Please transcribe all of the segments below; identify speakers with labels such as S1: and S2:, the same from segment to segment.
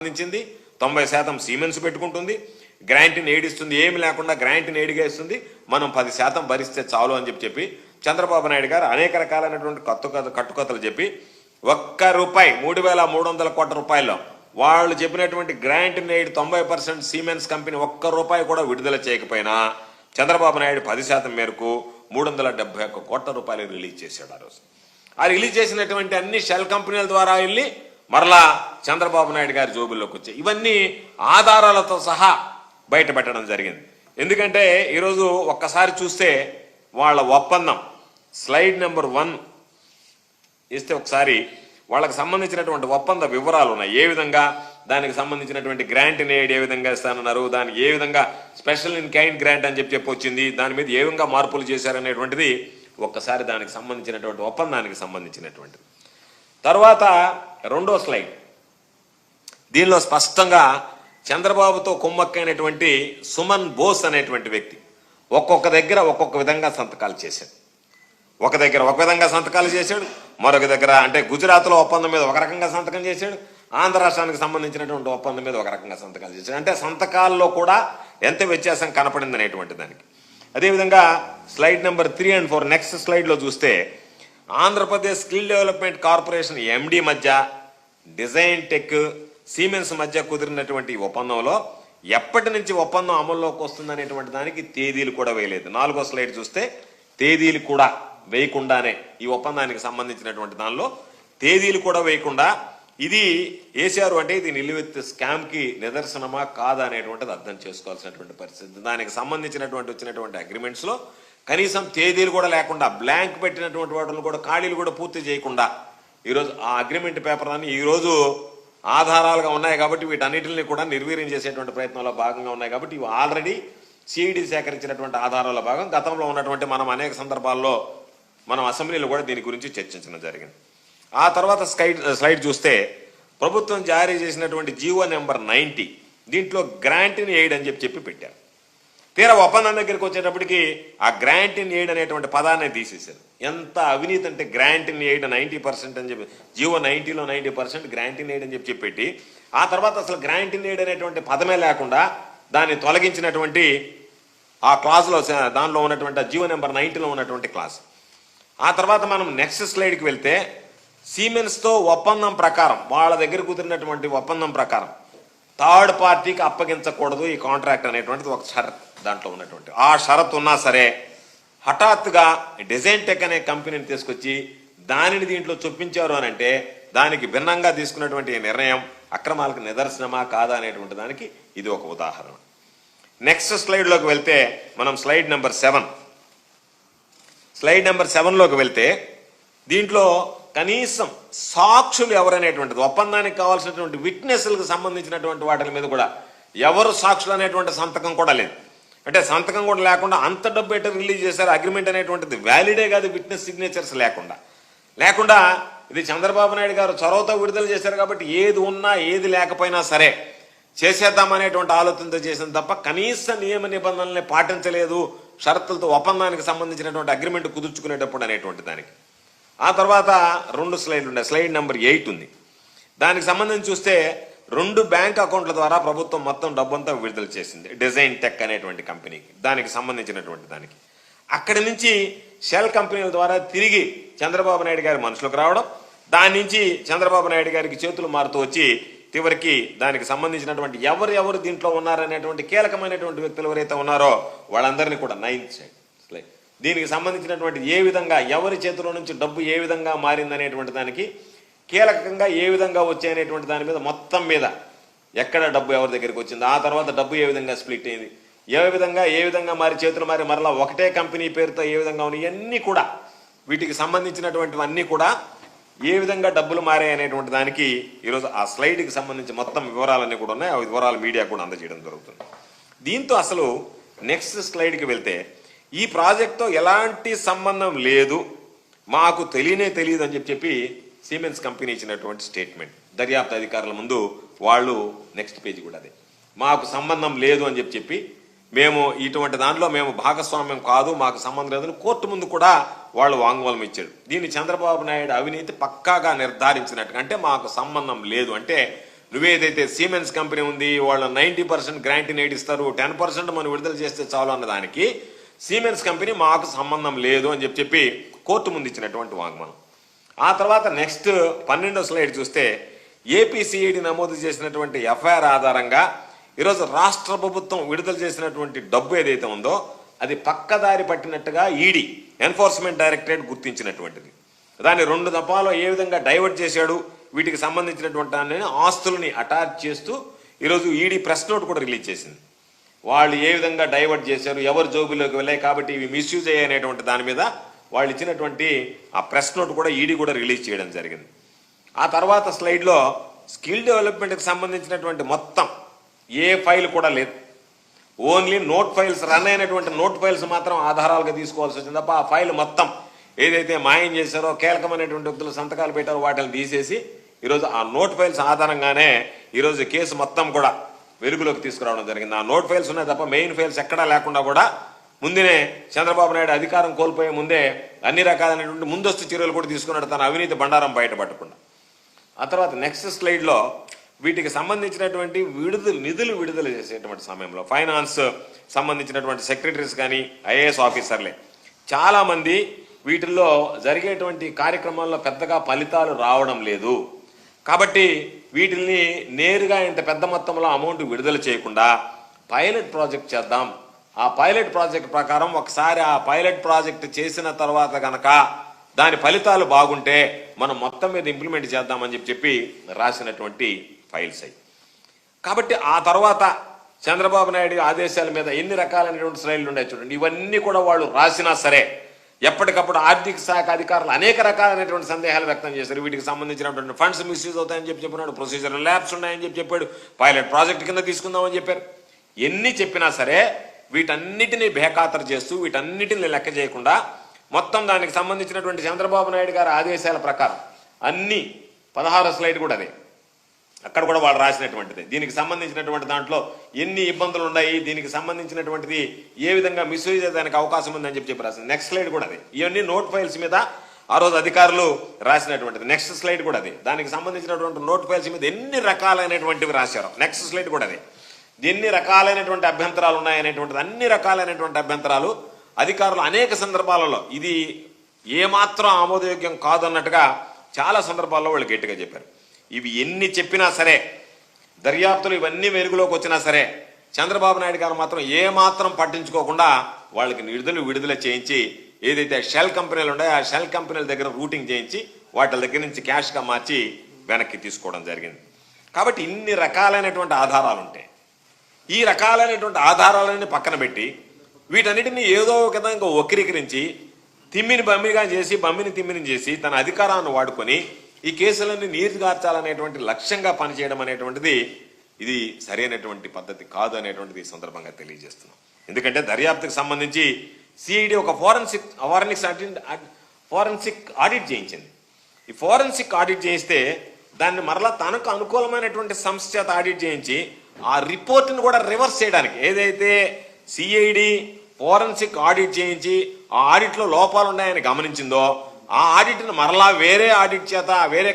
S1: సంబంధించింది 90% సిమెన్స్ పెట్టుకుంటుంది, గ్రాంటీని ఎయిడ్ ఇస్తుంది, ఏమి లేకుండా గ్రాంటీని ఎయిడ్గా ఇస్తుంది, మనం 10% భరిస్తే చాలు అని చెప్పి చంద్రబాబు నాయుడు గారు అనేక రకాలైనటువంటి కట్టుకథలు చెప్పి ₹1 3,300 కోట్ల రూపాయల్లో వాళ్ళు చెప్పినటువంటి గ్రాంటీని ఎయిడ్ 90% సిమెన్స్ కంపెనీ ₹1 కూడా విడుదల చేయకపోయినా చంద్రబాబు నాయుడు 10% మేరకు ₹371 కోట్ల రిలీజ్ చేశాడు. ఆ రోజు ఆ రిలీజ్ చేసినటువంటి అన్ని షెల్ కంపెనీల ద్వారా వెళ్ళి మరలా చంద్రబాబు నాయుడు గారి జోబుల్లోకి వచ్చాయి. ఇవన్నీ ఆధారాలతో సహా బయట పెట్టడం జరిగింది. ఎందుకంటే ఈరోజు ఒక్కసారి చూస్తే వాళ్ళ ఒప్పందం స్లైడ్ నెంబర్ 1 ఇస్తే ఒకసారి వాళ్ళకి సంబంధించినటువంటి ఒప్పంద వివరాలు ఉన్నాయి. ఏ విధంగా దానికి సంబంధించినటువంటి గ్రాంట్ ఎయిడ్ ఏ విధంగా ఇస్తానన్నారు, దానికి ఏ విధంగా స్పెషల్ ఇన్ కైండ్ గ్రాంట్ అని చెప్పి వచ్చింది, దాని మీద ఏ విధంగా మార్పులు చేశారనేటువంటిది ఒక్కసారి దానికి సంబంధించినటువంటి ఒప్పందానికి సంబంధించినటువంటిది. తర్వాత రెండో స్లైడ్, దీనిలో స్పష్టంగా చంద్రబాబుతో కుమ్మక్కైనటువంటి సుమన్ బోస్ అనేటువంటి వ్యక్తి ఒక్కొక్క దగ్గర ఒక్కొక్క విధంగా సంతకాలు చేశాడు. ఒక దగ్గర ఒక విధంగా సంతకాలు చేశాడు, మరొక దగ్గర అంటే గుజరాత్లో ఒప్పందం మీద ఒక రకంగా సంతకం చేశాడు, ఆంధ్ర రాష్ట్రానికి సంబంధించినటువంటి ఒప్పందం మీద ఒక రకంగా సంతకాలు చేశాడు. అంటే సంతకాల్లో కూడా ఎంత వ్యత్యాసం కనపడింది అనేటువంటి దానికి. అదేవిధంగా స్లైడ్ నెంబర్ 3 and 4 నెక్స్ట్ స్లైడ్లో చూస్తే Andhra Pradesh skill development corporation MD మధ్య డిజైన్ టెక్ సిమెన్స్ మధ్య కుదిరినటువంటి ఒప్పందంలో ఎప్పటి నుంచి ఒప్పందం అమల్లోకి వస్తుంది అనేటువంటి దానికి తేదీలు కూడా వేయలేదు. 4వ స్లైడ్ చూస్తే తేదీలు కూడా వేయకుండానే ఈ ఒప్పందానికి సంబంధించినటువంటి దానిలో తేదీలు కూడా వేయకుండా ఇది వేశారు. అంటే ఇది నిలువెత్తు స్కామ్కి నిదర్శనమా కాదా అనేటువంటిది అర్థం చేసుకోవాల్సినటువంటి పరిస్థితి. దానికి సంబంధించినటువంటి వచ్చినటువంటి అగ్రిమెంట్స్లో కనీసం తేదీలు కూడా లేకుండా బ్లాంక్ పెట్టినటువంటి వాటిని కూడా ఖాళీలు కూడా పూర్తి చేయకుండా ఈరోజు ఆ అగ్రిమెంట్ పేపర్ అని ఈరోజు ఆధారాలుగా ఉన్నాయి కాబట్టి వీటన్నిటిని కూడా నిర్వీర్యం చేసేటువంటి ప్రయత్నంలో భాగంగా ఉన్నాయి కాబట్టి ఇవి ఆల్రెడీ సిఐడి సేకరించినటువంటి ఆధారాల భాగం. గతంలో ఉన్నటువంటి మనం అనేక సందర్భాల్లో మనం అసెంబ్లీలో కూడా దీని గురించి చర్చించడం జరిగింది. ఆ తర్వాత స్లైడ్ చూస్తే ప్రభుత్వం జారీ చేసినటువంటి జీవో నెంబర్ 90 దీంట్లో గ్రాంటీని ఎయిడ్ అని చెప్పి పెట్టారు. తీరా ఒప్పందం దగ్గరికి వచ్చేటప్పటికి ఆ గ్రాంటీని ఎయిడ్ అనేటువంటి పదాన్ని తీసేశారు. ఎంత అవినీతి అంటే గ్రాంటీని ఎయిడ్ 90% అని చెప్పి జీవో 90లో 90% గ్రాంటీని ఎయిడ్ అని చెప్పి పెట్టి ఆ తర్వాత అసలు గ్రాంటీని ఎయిడ్ అనేటువంటి పదమే లేకుండా దాన్ని తొలగించినటువంటి ఆ క్లాజ్లో దానిలో ఉన్నటువంటి జీవో నెంబర్ 90లో ఉన్నటువంటి క్లాస్. ఆ తర్వాత మనం నెక్స్ట్ స్లైడ్కి వెళ్తే సిమెన్స్తో ఒప్పందం ప్రకారం వాళ్ళ దగ్గర కుదిరినటువంటి ఒప్పందం ప్రకారం థర్డ్ పార్టీకి అప్పగించకూడదు ఈ కాంట్రాక్ట్ అనేటువంటిది ఒక షరత్ దాంట్లో ఉన్నటువంటి. ఆ షరత్ ఉన్నా సరే హఠాత్తుగా డిజైన్ టెక్ అనే కంపెనీని తీసుకొచ్చి దానిని దీంట్లో చొప్పించారు అని అంటే దానికి భిన్నంగా తీసుకున్నటువంటి నిర్ణయం అక్రమాలకు నిదర్శనమా కాదా అనేటువంటి దానికి ఇది ఒక ఉదాహరణ. నెక్స్ట్ స్లైడ్లోకి వెళ్తే మనం స్లైడ్ నెంబర్ 7లోకి వెళ్తే దీంట్లో కనీసం సాక్షులు ఎవరనేటువంటిది ఒప్పందానికి కావాల్సినటువంటి విట్నెస్లకు సంబంధించినటువంటి వాటి మీద కూడా ఎవరు సాక్షులు అనేటువంటి సంతకం కూడా లేదు. అంటే సంతకం కూడా లేకుండా అంత డబ్బు ఎట్లా రిలీజ్ చేశారు, అగ్రిమెంట్ అనేటువంటిది వ్యాలిడే కాదు, విట్నెస్ సిగ్నేచర్స్ లేకుండా ఇది చంద్రబాబు నాయుడు గారు చొరవతో విడుదల చేశారు కాబట్టి ఏది ఉన్నా ఏది లేకపోయినా సరే చేసేద్దామనేటువంటి ఆలోచనతో చేసింది తప్ప కనీస నియమ నిబంధనల్ని పాటించలేదు షరతులతో ఒప్పందానికి సంబంధించినటువంటి అగ్రిమెంట్ కుదుర్చుకునేటప్పుడు అనేటువంటి దానికి. ఆ తర్వాత 2 స్లైడ్లు ఉన్నాయి. స్లైడ్ నెంబర్ 8 ఉంది. దానికి సంబంధించి చూస్తే 2 బ్యాంక్ అకౌంట్ల ద్వారా ప్రభుత్వం మొత్తం డబ్బంతా విడుదల చేసింది డిజైన్ టెక్ అనేటువంటి కంపెనీకి. దానికి సంబంధించినటువంటి దానికి అక్కడి నుంచి షెల్ కంపెనీల ద్వారా తిరిగి చంద్రబాబు నాయుడు గారి మనుషులకు రావడం, దాని నుంచి చంద్రబాబు నాయుడు గారికి చేతులు మారుతూ వచ్చి చివరికి దానికి సంబంధించినటువంటి ఎవరు దీంట్లో ఉన్నారనేటువంటి కీలకమైనటువంటి వ్యక్తులు ఎవరైతే ఉన్నారో వాళ్ళందరినీ కూడా 9th స్లైడ్ దీనికి సంబంధించినటువంటి ఏ విధంగా ఎవరి చేతిలో నుంచి డబ్బు ఏ విధంగా మారిందనేటువంటి దానికి కీలకంగా ఏ విధంగా వచ్చాయనేటువంటి దాని మీద మొత్తం మీద ఎక్కడ డబ్బు ఎవరి దగ్గరికి వచ్చింది, ఆ తర్వాత డబ్బు ఏ విధంగా స్ప్లిట్ అయింది, ఏ విధంగా మారి చేతులు మారి మరలా ఒకటే కంపెనీ పేరుతో ఏ విధంగా ఉన్నాయి, ఇవన్నీ కూడా వీటికి సంబంధించినటువంటివన్నీ కూడా ఏ విధంగా డబ్బులు మారాయి అనేటువంటి దానికి ఈరోజు ఆ స్లైడ్కి సంబంధించి మొత్తం వివరాలన్నీ కూడా ఉన్నాయి. ఆ వివరాలు మీడియా కూడా అందజేయడం జరుగుతుంది. దీంతో అసలు నెక్స్ట్ స్లైడ్కి వెళ్తే ఈ ప్రాజెక్ట్తో ఎలాంటి సంబంధం లేదు, మాకు తెలియదు అని చెప్పి సిమెన్స్ కంపెనీ ఇచ్చినటువంటి స్టేట్మెంట్ దర్యాప్తు అధికారుల ముందు వాళ్ళు నెక్స్ట్ పేజీ కూడా అదే, మాకు సంబంధం లేదు అని చెప్పి మేము ఇటువంటి దాంట్లో మేము భాగస్వామ్యం కాదు, మాకు సంబంధం లేదని కోర్టు ముందు కూడా వాళ్ళు వాంగ్మూలం ఇచ్చాడు. దీన్ని చంద్రబాబు నాయుడు అవినీతి పక్కాగా నిర్ధారించినట్టుగా అంటే మాకు సంబంధం లేదు అంటే నువ్వేదైతే సిమెన్స్ కంపెనీ ఉంది, వాళ్ళు 90% గ్రాంటీని ఇస్తారు, 10% మనం విడుదల చేస్తే చాలు అన్నదానికి సిమెన్స్ కంపెనీ మాకు సంబంధం లేదు అని చెప్పి కోర్టు ముందు ఇచ్చినటువంటి వాంగ్మూలం. ఆ తర్వాత నెక్స్ట్ 12వ స్లైడ్ చూస్తే ఏపీసీఐడి నమోదు చేసినటువంటి ఎఫ్ఐఆర్ ఆధారంగా ఈరోజు రాష్ట్ర ప్రభుత్వం విడుదల చేసినటువంటి డబ్బు ఏదైతే ఉందో అది పక్కదారి పట్టినట్టుగా ఈడీ ఎన్ఫోర్స్మెంట్ డైరెక్టరేట్ గుర్తించినటువంటిది. దాన్ని 2 దఫాలో ఏ విధంగా డైవర్ట్ చేశాడు, వీటికి సంబంధించినటువంటి ఆస్తులని అటాచ్ చేస్తూ ఈరోజు ఈడీ ప్రెస్ నోట్ కూడా రిలీజ్ చేసింది. వాళ్ళు ఏ విధంగా డైవర్ట్ చేశారు, ఎవరు జోబులోకి వెళ్ళాయి, కాబట్టి ఇవి మిస్యూజ్ అయ్యాయనేటువంటి దాని మీద వాళ్ళు ఇచ్చినటువంటి ఆ ప్రెస్ నోట్ కూడా ఈడీ కూడా రిలీజ్ చేయడం జరిగింది. ఆ తర్వాత స్లైడ్లో స్కిల్ డెవలప్మెంట్కి సంబంధించినటువంటి మొత్తం ఏ ఫైల్ కూడా లేదు. ఓన్లీ నోట్ ఫైల్స్, రన్ అయినటువంటి నోట్ ఫైల్స్ మాత్రం ఆధారాలుగా తీసుకోవాల్సి వచ్చింది తప్ప ఆ ఫైల్ మొత్తం ఏదైతే మాయం చేశారో, కీలకమైనటువంటి వ్యక్తులు సంతకాలు పెట్టారో వాటిని తీసేసి ఈరోజు ఆ నోట్ ఫైల్స్ ఆధారంగానే ఈరోజు కేసు మొత్తం కూడా వెలుగులోకి తీసుకురావడం జరిగింది. ఆ నోట్ ఫైల్స్ ఉన్నాయి తప్ప మెయిన్ ఫైల్స్ ఎక్కడా లేకుండా కూడా ముందునే చంద్రబాబు నాయుడు అధికారం కోల్పోయే ముందే అన్ని రకాలైనటువంటి ముందస్తు చర్యలు కూడా తీసుకున్నాడు, తన అవినీతి బండారం బయటపడకుండా. ఆ తర్వాత నెక్స్ట్ స్లైడ్లో వీటికి సంబంధించినటువంటి నిధులు విడుదల చేసేటువంటి సమయంలో ఫైనాన్స్ సంబంధించినటువంటి సెక్రటరీస్ కానీ ఐఏఎస్ ఆఫీసర్లే చాలామంది వీటిల్లో జరిగేటువంటి కార్యక్రమాల్లో పెద్దగా ఫలితాలు రావడం లేదు. కాబట్టి వీటిని నేరుగా ఇంత పెద్ద మొత్తంలో అమౌంట్ విడుదల చేయకుండా పైలట్ ప్రాజెక్ట్ చేద్దాం, ఆ పైలట్ ప్రాజెక్ట్ ప్రకారం ఒకసారి ఆ పైలట్ ప్రాజెక్ట్ చేసిన తర్వాత కనుక దాని ఫలితాలు బాగుంటే మనం మొత్తం మీద ఇంప్లిమెంట్ చేద్దామని చెప్పి రాసినటువంటి ఫైల్స్ అయ్యి. కాబట్టి ఆ తర్వాత చంద్రబాబు నాయుడు ఆదేశాల మీద ఎన్ని రకాలైనటువంటి స్లైడ్లు ఉన్నాయి చూడండి. ఇవన్నీ కూడా వాళ్ళు రాసినా సరే ఎప్పటికప్పుడు ఆర్థిక శాఖ అధికారులు అనేక రకాలైనటువంటి సందేహాలు వ్యక్తం చేశారు. వీటికి సంబంధించినటువంటి ఫండ్స్ మిస్యూజ్ అవుతాయని చెప్పినాడు, ప్రొసీజరల్ ల్యాబ్స్ ఉన్నాయని చెప్పాడు, పైలట్ ప్రాజెక్ట్ కింద తీసుకుందామని చెప్పారు. ఎన్ని చెప్పినా సరే వీటన్నిటినీ బేఖాతరు చేస్తూ వీటన్నిటిని లెక్క చేయకుండా మొత్తం దానికి సంబంధించినటువంటి చంద్రబాబు నాయుడు గారి ఆదేశాల ప్రకారం అన్ని 16వ స్లైడ్ కూడా అదే, అక్కడ కూడా వాళ్ళు రాసినటువంటిది. దీనికి సంబంధించినటువంటి దాంట్లో ఎన్ని ఇబ్బందులు ఉన్నాయి, దీనికి సంబంధించినటువంటిది ఏ విధంగా మిస్యూజ్ అయ్యేదానికి అవకాశం ఉందని చెప్పి రాసింది. నెక్స్ట్ స్లైడ్ కూడా అదే. ఇవన్నీ నోట్ ఫైల్స్ మీద ఆ రోజు అధికారులు రాసినటువంటిది. నెక్స్ట్ స్లైడ్ కూడా అదే. దానికి సంబంధించినటువంటి నోట్ ఫైల్స్ మీద ఎన్ని రకాలైనటువంటివి రాశారు. నెక్స్ట్ స్లైడ్ కూడా అదే. ఎన్ని రకాలైనటువంటి అభ్యంతరాలు ఉన్నాయనేటువంటిది, అన్ని రకాలైనటువంటి అభ్యంతరాలు అధికారులు అనేక సందర్భాలలో ఇది ఏమాత్రం ఆమోదయోగ్యం కాదన్నట్టుగా చాలా సందర్భాల్లో వాళ్ళు గట్టిగా చెప్పారు. ఇవి ఎన్ని చెప్పినా సరే, దర్యాప్తులు ఇవన్నీ వెలుగులోకి వచ్చినా సరే చంద్రబాబు నాయుడు గారు మాత్రం ఏమాత్రం పట్టించుకోకుండా వాళ్ళకి విడుదల చేయించి ఏదైతే షెల్ కంపెనీలు ఉన్నాయో ఆ షెల్ కంపెనీల దగ్గర రూటింగ్ చేయించి వాటి దగ్గర నుంచి క్యాష్గా మార్చి వెనక్కి తీసుకోవడం జరిగింది. కాబట్టి ఇన్ని రకాలైనటువంటి ఆధారాలు ఉంటాయి. ఈ రకాలైనటువంటి ఆధారాలన్నీ పక్కన పెట్టి వీటన్నిటిని ఏదో ఒక విధంగా వక్రీకరించి తిమ్మిని తిమ్మిని చేసి తన అధికారాన్ని వాడుకొని ఈ కేసులన్నీ నీరుగార్చాలనేటువంటి లక్ష్యంగా పనిచేయడం అనేటువంటిది ఇది సరైనటువంటి పద్ధతి కాదు అనేటువంటిది ఈ సందర్భంగా తెలియజేస్తున్నాం. ఎందుకంటే దర్యాప్తుకు సంబంధించి సిఐడి ఒక ఫోరెన్సిక్ ఆడిట్ చేయించింది. ఈ ఫోరెన్సిక్ ఆడిట్ చేయిస్తే దాన్ని మరలా తనకు అనుకూలమైనటువంటి సంస్థ చేత ఆడిట్ చేయించి ఆ రిపోర్ట్ని కూడా రివర్స్ చేయడానికి ఏదైతే సిఐడి ఫోరెన్సిక్ ఆడిట్ చేయించి ఆ ఆడిట్లో లోపాలు ఉన్నాయని గమనించిందో ఆ ఆడిట్ను మరలా వేరే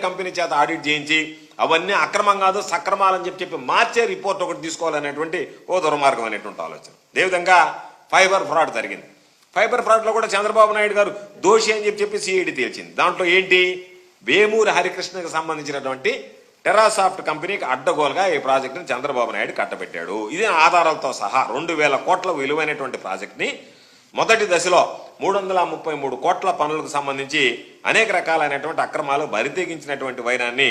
S1: కంపెనీ చేత ఆడిట్ చేయించి అవన్నీ అక్రమం కాదు సక్రమాలని చెప్పి మార్చే రిపోర్ట్ ఒకటి తీసుకోవాలనేటువంటి ఓ దుర్మార్గం అనేటువంటి ఆలోచన. అదేవిధంగా ఫైబర్ ఫ్రాడ్ జరిగింది. ఫైబర్ ఫ్రాడ్లో కూడా చంద్రబాబు నాయుడు గారు దోషి అని చెప్పి సిఐడి తేల్చింది. దాంట్లో ఏంటి, వేమూరి హరికృష్ణకి సంబంధించినటువంటి టెరాసాఫ్ట్ కంపెనీకి అడ్డగోలుగా ఈ ప్రాజెక్టుని చంద్రబాబు నాయుడు కట్టబెట్టాడు. ఇది ఆధారాలతో సహా 2,000 కోట్ల విలువైనటువంటి ప్రాజెక్ట్ని మొదటి దశలో 333 కోట్ల పనులకు సంబంధించి అనేక రకాలైనటువంటి అక్రమాలు బరితెగించినటువంటి వైరాన్ని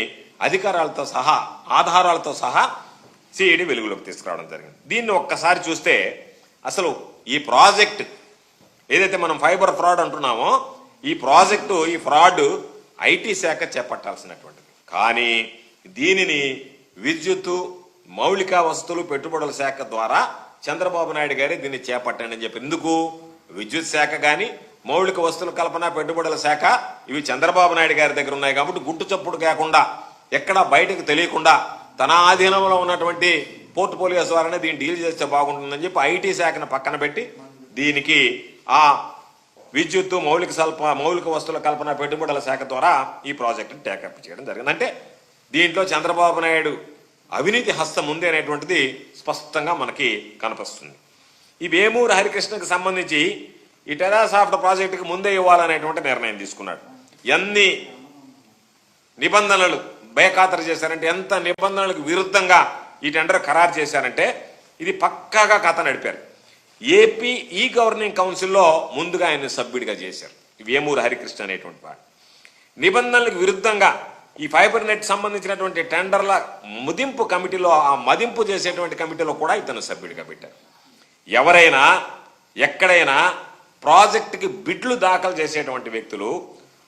S1: ఆధారాలతో సహా సిఐడి వెలుగులోకి తీసుకురావడం జరిగింది. దీన్ని ఒక్కసారి చూస్తే అసలు ఈ ప్రాజెక్ట్ ఏదైతే మనం ఫైబర్ ఫ్రాడ్ అంటున్నామో ఈ ఫ్రాడ్ ఐటీ శాఖ చేపట్టాల్సినటువంటిది. కానీ దీనిని విద్యుత్తు మౌలిక వస్తువులు పెట్టుబడుల శాఖ ద్వారా చంద్రబాబు నాయుడు గారి దీన్ని చేపట్టండి అని చెప్పి. ఎందుకు? విద్యుత్ శాఖ కానీ మౌలిక వస్తువుల కల్పన పెట్టుబడుల శాఖ ఇవి చంద్రబాబు నాయుడు గారి దగ్గర ఉన్నాయి కాబట్టి గుట్టు చప్పుడు కాకుండా ఎక్కడా బయటకు తెలియకుండా తన ఆధీనంలో ఉన్నటువంటి పోర్ట్ఫోలియోస్ ద్వారానే దీన్ని డీల్ చేస్తే బాగుంటుందని చెప్పి ఐటీ శాఖను పక్కన పెట్టి దీనికి ఆ విద్యుత్తు మౌలిక వస్తువుల కల్పన పెట్టుబడుల శాఖ ద్వారా ఈ ప్రాజెక్టును టేకప్ చేయడం జరిగింది. అంటే దీంట్లో చంద్రబాబు నాయుడు అవినీతి హస్తం ఉంది అనేటువంటిది స్పష్టంగా మనకి కనిపిస్తుంది. ఈ వేమూరు హరికృష్ణకి సంబంధించి ఈ టెర్రాస్ ఆఫ్ ద ప్రాజెక్టుకి ముందే ఇవ్వాలనేటువంటి నిర్ణయం తీసుకున్నాడు. ఎన్ని నిబంధనలు బేఖాతరు చేశారంటే, ఎంత నిబంధనలకు విరుద్ధంగా ఈ టెండర్ ఖరారు చేశారంటే ఇది పక్కాగా కథ నడిపారు. ఏపీ ఈ గవర్నింగ్ కౌన్సిల్లో ముందుగా ఆయన సభ్యుడిగా చేశారు వేమూరు హరికృష్ణ అనేటువంటి వాడు. నిబంధనలకు విరుద్ధంగా ఈ ఫైబర్ నెట్ సంబంధించినటువంటి టెండర్ల మదింపు కమిటీలో, ఆ మదింపు చేసేటువంటి కమిటీలో కూడా ఇతను సభ్యుడిగా పెట్టారు. ఎవరైనా ఎక్కడైనా ప్రాజెక్టుకి బిడ్లు దాఖలు చేసేటువంటి వ్యక్తులు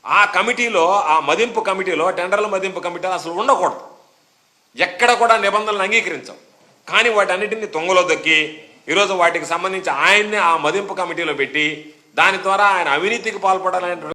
S1: ఆ కమిటీలో, ఆ మదింపు కమిటీలో, టెండర్ల మదింపు కమిటీలో అసలు ఉండకూడదు. ఎక్కడ కూడా నిబంధనలు అంగీకరించవు. కానీ వాటన్నిటిని తొంగలో దొక్కి ఈరోజు వాటికి సంబంధించి ఆయన్నే ఆ మదింపు కమిటీలో పెట్టి దాని ద్వారా ఆయన అవినీతికి పాల్పడాలనే